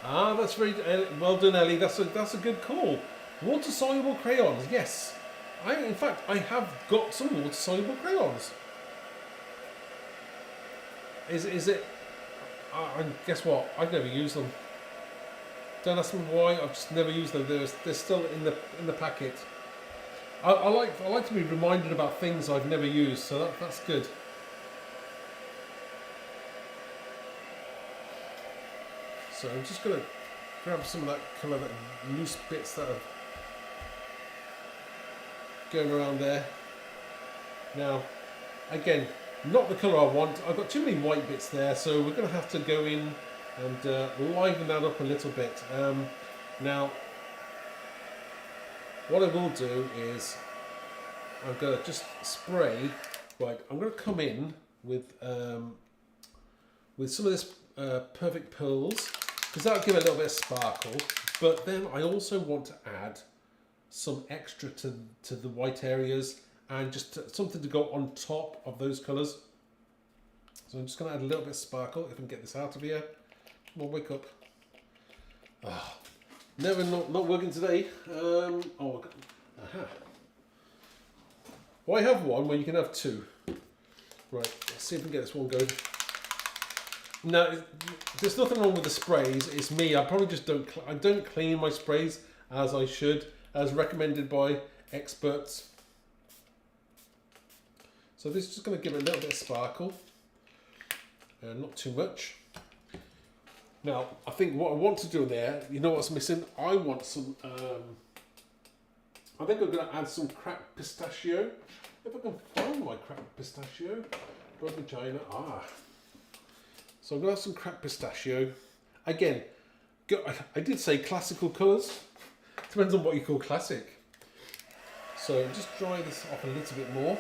Ah, that's very well done, Ellie. That's a good call. Water soluble crayons, yes. In fact, I have got some water soluble crayons. Is it? Guess what? I've never used them. Don't ask me why. I've just never used them. They're still in the packet. I like to be reminded about things I've never used, so that's good. So I'm just going to grab some of that colour, that loose bits that are going around there. Now, again, not the colour I want. I've got too many white bits there, so we're going to have to go in and liven that up a little bit. Now, what I will do is I'm going to just spray. Right, I'm going to come in with some of this perfect pearls, because that'll give it a little bit of sparkle. But then I also want to add some extra to the white areas, and just something to go on top of those colours. So I'm just going to add a little bit of sparkle, if I can get this out of here. Come on, wake up. Oh, not working today. Well, I have one where you can have two. Right, let's see if we can get this one going. Now, there's nothing wrong with the sprays. It's me. I probably just don't clean my sprays as I should, as recommended by experts. So this is just going to give it a little bit of sparkle, not too much. Now, I think what I want to do there, you know what's missing? I want some, I think I'm going to add some cracked pistachio. If I can find my cracked pistachio. Vagina. So I'm going to have some cracked pistachio. Again, I did say classical colours. Depends on what you call classic. So just dry this off a little bit more.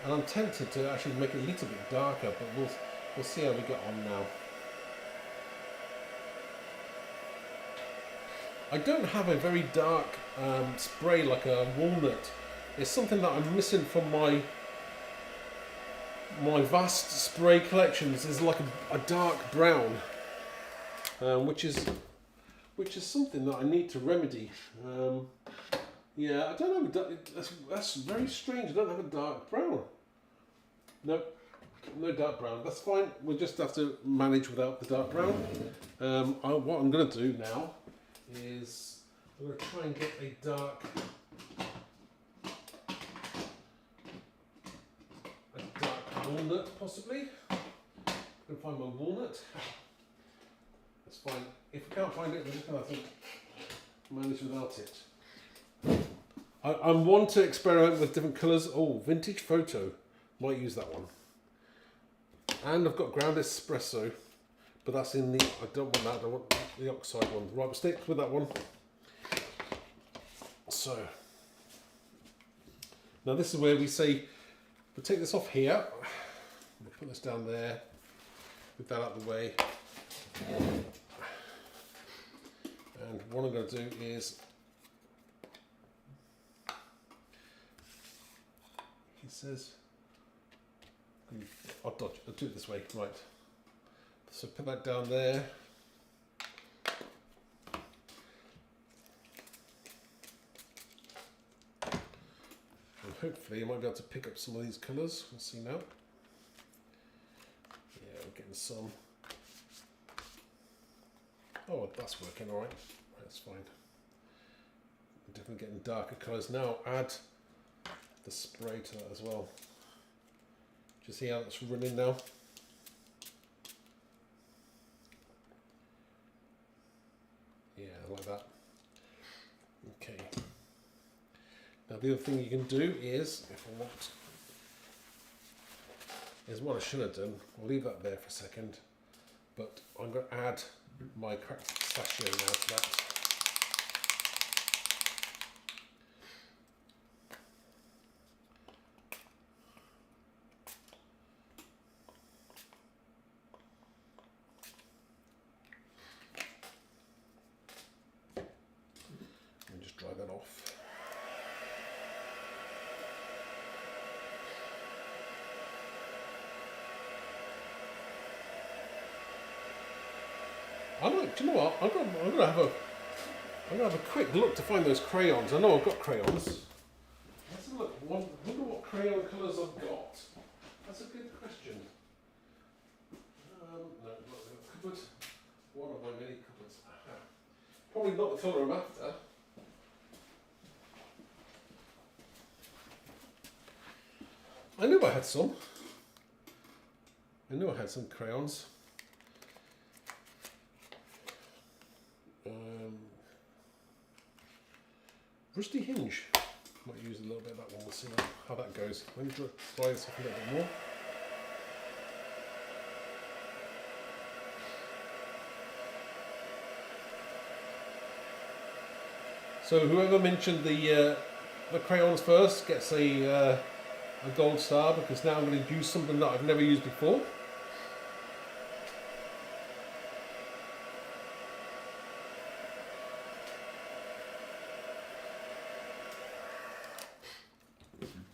And I'm tempted to actually make it a little bit darker, but we'll see how we get on now. I don't have a very dark spray like a walnut. It's something that I'm missing from my vast spray collections. Is like a dark brown, which is something that I need to remedy. Yeah, I don't have that's very strange. I don't have a dark brown. Nope, no dark brown. That's fine. We'll just have to manage without the dark brown. What I'm going to do now is I'm going to try and get a dark walnut, possibly. I'm going to find my walnut. That's fine. If we can't find it, we're just going to have to manage without it. I'm one to experiment with different colours. Oh, vintage photo. Might use that one. And I've got ground espresso, but that's in the, I don't want that, I want the oxide one. Right, we'll stick with that one. So, now this is where we say, we'll take this off here. We'll put this down there, with that out of the way. And what I'm going to do is, it says. I'll do it this way, right. So put that down there. And hopefully I might be able to pick up some of these colours. We'll see now. Yeah, we're getting some. Oh, that's working all right. That's fine. I'm definitely getting darker colours now. Add the spray to that as well. Do you see how it's running now? Yeah, like that. Okay. Now the other thing you can do is, if I want, is what I should have done. I'll leave that there for a second, but I'm going to add my crafty sachet now to that. And just dry that off. Do you know what? I'm gonna have a quick look to find those crayons. I know I've got crayons. Let's have a look. Wonder what crayon colours I've got. That's a good question. No, not the cupboard. One of my many cupboards. Aha. Probably not the colour I'm after. I knew I had some. I knew I had some crayons. Rusty hinge. Might use a little bit of that one. We'll see how that goes. Let me dry this off a little bit more. So whoever mentioned the crayons first gets a gold star, because now I'm going to use something that I've never used before.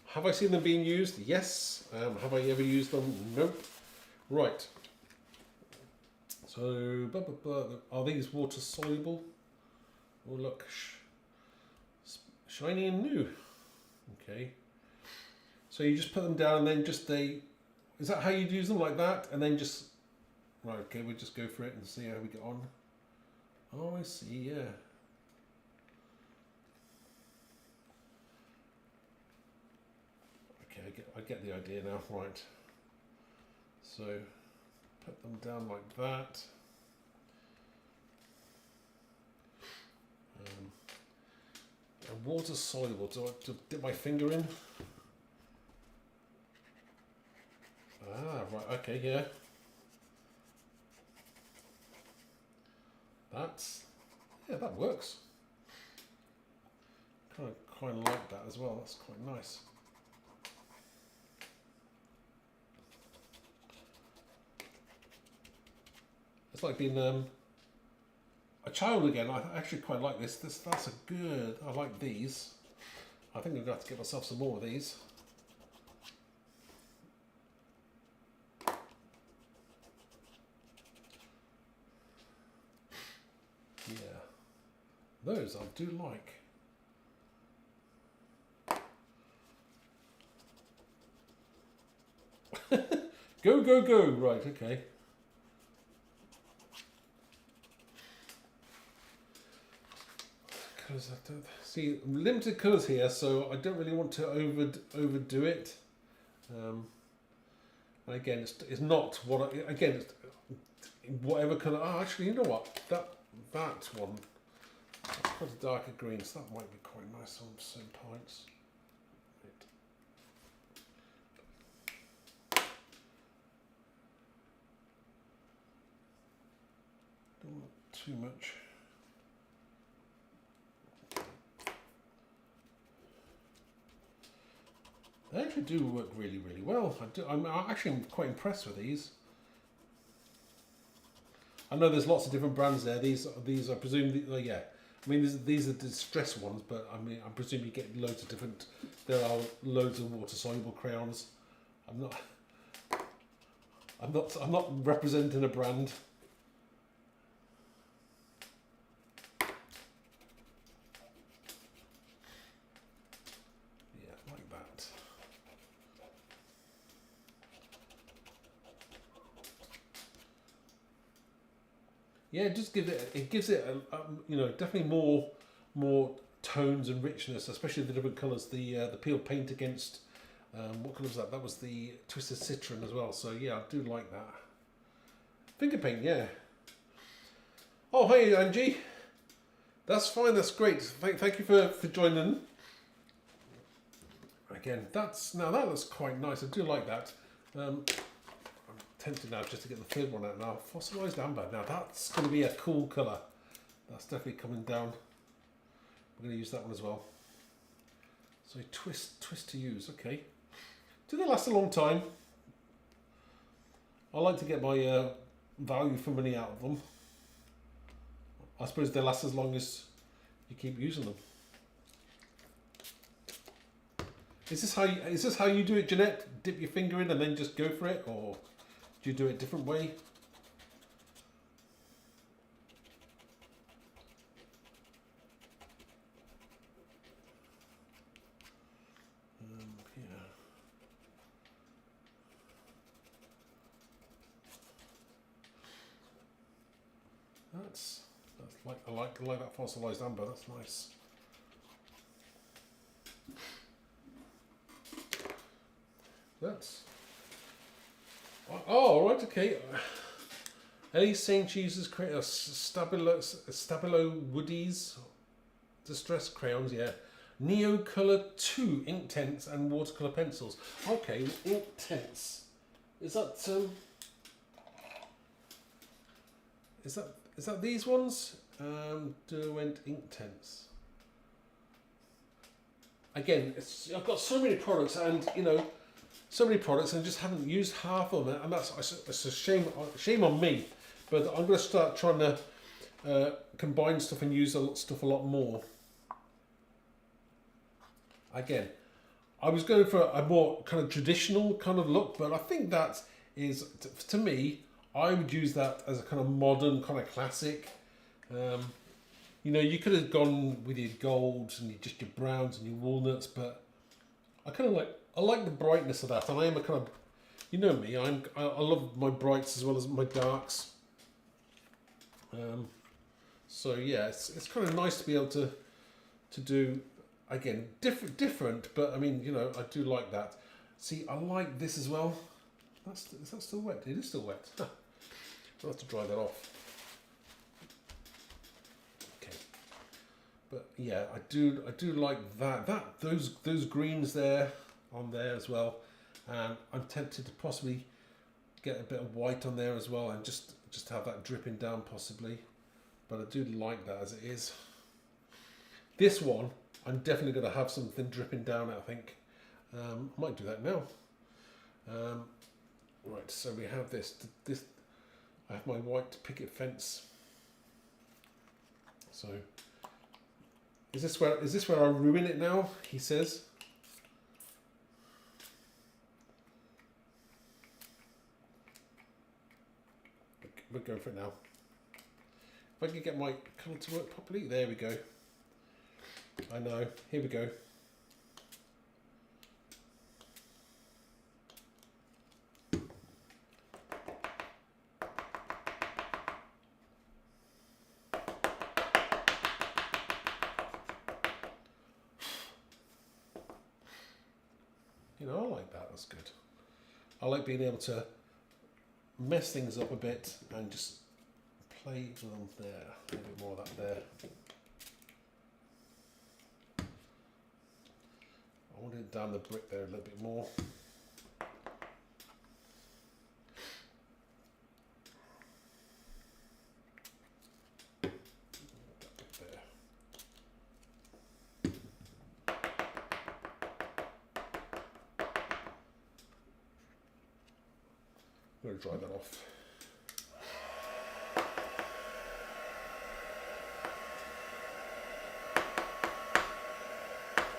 Have I seen them being used? Yes. Have I ever used them? Nope. Right. So, are these water soluble? Oh look, shiny and new. Okay. So you just put them down and then just is that how you'd use them, like that? And then just, right, okay, we'll just go for it and see how we get on. Oh, I see, yeah. I get the idea now, right. So, put them down like that. And water soluble, do I dip my finger in? Ah, right, okay, yeah. That works. Kind of like that as well, that's quite nice. It's like being a child again. I actually quite like this. That's a good. I like these. I think I'm going to have to get myself some more of these. Yeah, those I do like. Go, go, go! Right, okay. Colours, I don't see limited colours here, so I don't really want to overdo it. And again, it's not what it's whatever colour. Oh, actually, you know what? That one, that's quite a darker green, so that might be quite nice on some pints. Don't want too much. They actually do work really, really well. I'm actually quite impressed with these. I know there's lots of different brands there. These I presume, yeah, I mean, these are distress ones, but I mean, I presume you get loads of different. There are loads of water-soluble crayons. I'm not representing a brand. Yeah, like that. Yeah, it just gives it you know, definitely more tones and richness, especially the different colours. The peel paint against what colour was that? That was the Twisted Citron as well. So yeah, I do like that. Finger paint, yeah. Oh, hey Angie. That's fine. That's great. Thank you for joining. Again, that looks quite nice. I do like that. I'm tempted now just to get the third one out now. Fossilised amber. Now that's going to be a cool colour. That's definitely coming down. We're going to use that one as well. So twist to use. Okay. Do they last a long time? I like to get my value for money out of them. I suppose they last as long as you keep using them. Is this how you do it, Jeanette? Dip your finger in and then just go for it, or do you do it a different way? Yeah. That's like I like that fossilised amber. That's nice. That's oh right, okay. Ellie St. Jesus Stabilo Woodies Distress Crayons, yeah. Neo Colour 2 ink tents and watercolour pencils. Okay, ink tents. Is that these ones? Derwent ink tents. Again, I've got so many products, and you know, and just haven't used half of them, and it's a shame on me. But I'm going to start trying to combine stuff and use stuff a lot more. Again, I was going for a more kind of traditional kind of look, but I think that is, to me, I would use that as a kind of modern, kind of classic. You know, you could have gone with your golds and just your browns and your walnuts, but I like the brightness of that, and I am a kind of, you know me, I love my brights as well as my darks. So yeah, it's kind of nice to be able to do. Again, different, but I mean, you know, I do like that. See, I like this as well. Is that still wet? It is still wet. I'll have to dry that off. Okay, but yeah, I do like those greens there on there as well, and I'm tempted to possibly get a bit of white on there as well, and just have that dripping down possibly. But I do like that as it is. This one, I'm definitely going to have something dripping down, I think. I might do that now. Right, so we have this. I have my white picket fence. So, is this where I ruin it now? He says. We'll go for it now. If I can get my colour to work properly, there we go. I know. Here we go. You know, I like that. That's good. I like being able to mess things up a bit and just play with them there. A little bit more of that there. I want it down the brick there a little bit more. I'm going to dry that off.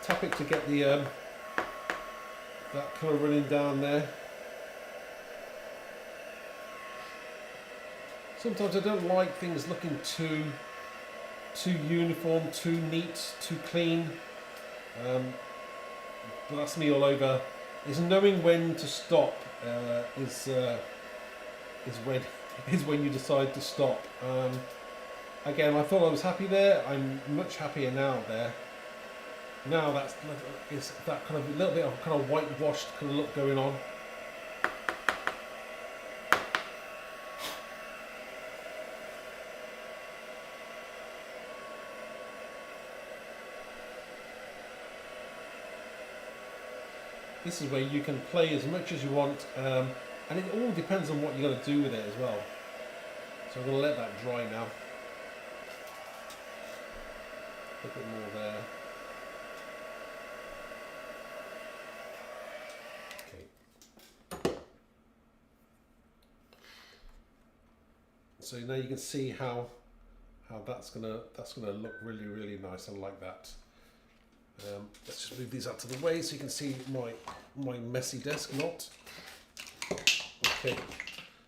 tap it to get the that colour running down there. Sometimes I don't like things looking too uniform, too neat, too clean. But that's me all over. Is knowing when to stop is when you decide to stop. Again, I thought I was happy there. I'm much happier now there. Now it's that kind of a little bit of kind of whitewashed kind of look going on. This is where you can play as much as you want, and it all depends on what you're going to do with it as well. So I'm going to let that dry now. A bit more there. Okay. So now you can see how that's gonna look really nice. I like that. Let's just move these out to the way so you can see my messy desk not. Okay,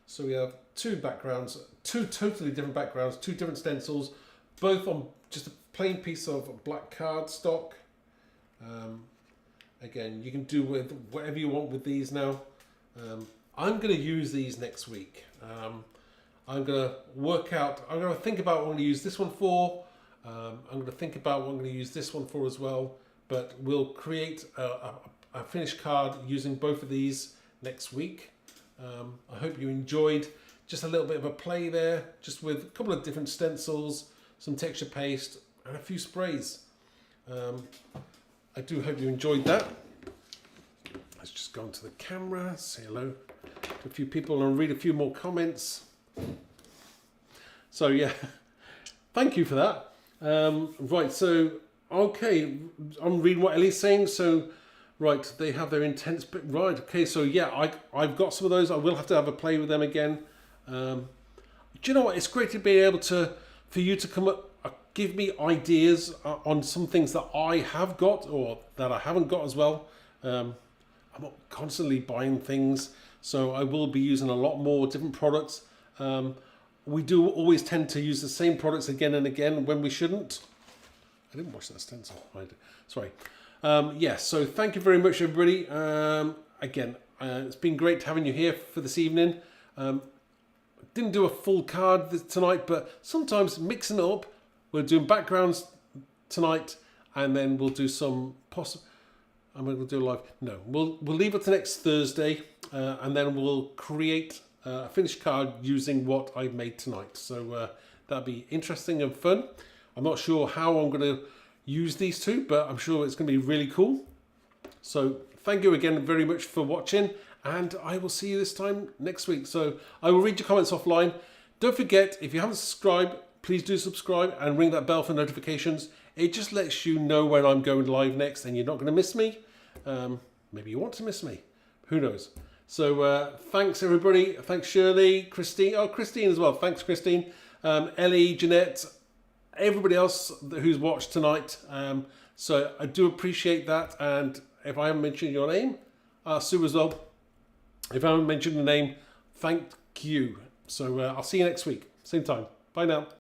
so we have two backgrounds, two totally different backgrounds, two different stencils, both on just a plain piece of black cardstock. Again, you can do with whatever you want with these now. I'm going to use these next week. I'm going to think about what I'm going to use this one for. I'm going to think about what I'm going to use this one for as well, but we'll create a finished card using both of these next week. I hope you enjoyed just a little bit of a play there, just with a couple of different stencils, some texture paste and a few sprays. I do hope you enjoyed that. Let's just go onto the camera, say hello to a few people and read a few more comments. So yeah, thank you for that. Right, so, okay, I'm reading what Ellie's saying. So, right, they have their intense bit. Right, okay, so yeah, I've got some of those. I will have to have a play with them again. Do you know what? It's great to be able to, for you to come up, give me ideas on some things that I have got or that I haven't got as well. I'm not constantly buying things, so I will be using a lot more different products. We do always tend to use the same products again and again when we shouldn't. I didn't watch that stencil. Sorry. Yes, so thank you very much, everybody. Again, it's been great having you here for this evening. Didn't do a full card tonight, but sometimes mixing it up. We're doing backgrounds tonight, and then we'll do some I'm going to do a live. No, we'll leave it to next Thursday, and then we'll create a finished card using what I've made tonight. So that'll be interesting and fun. I'm not sure how I'm going to use these two, but I'm sure it's going to be really cool. So thank you again very much for watching, and I will see you this time next week. So I will read your comments offline. Don't forget, if you haven't subscribed, please do subscribe and ring that bell for notifications. It just lets you know when I'm going live next, and you're not going to miss me. Maybe you want to miss me. Who knows? So thanks everybody. Thanks Shirley, Christine. Oh, Christine as well. Thanks Christine, Ellie, Jeanette, everybody else who's watched tonight. So I do appreciate that. And if I haven't mentioned your name, Sue as well. If I haven't mentioned your name, thank you. So I'll see you next week, same time. Bye now.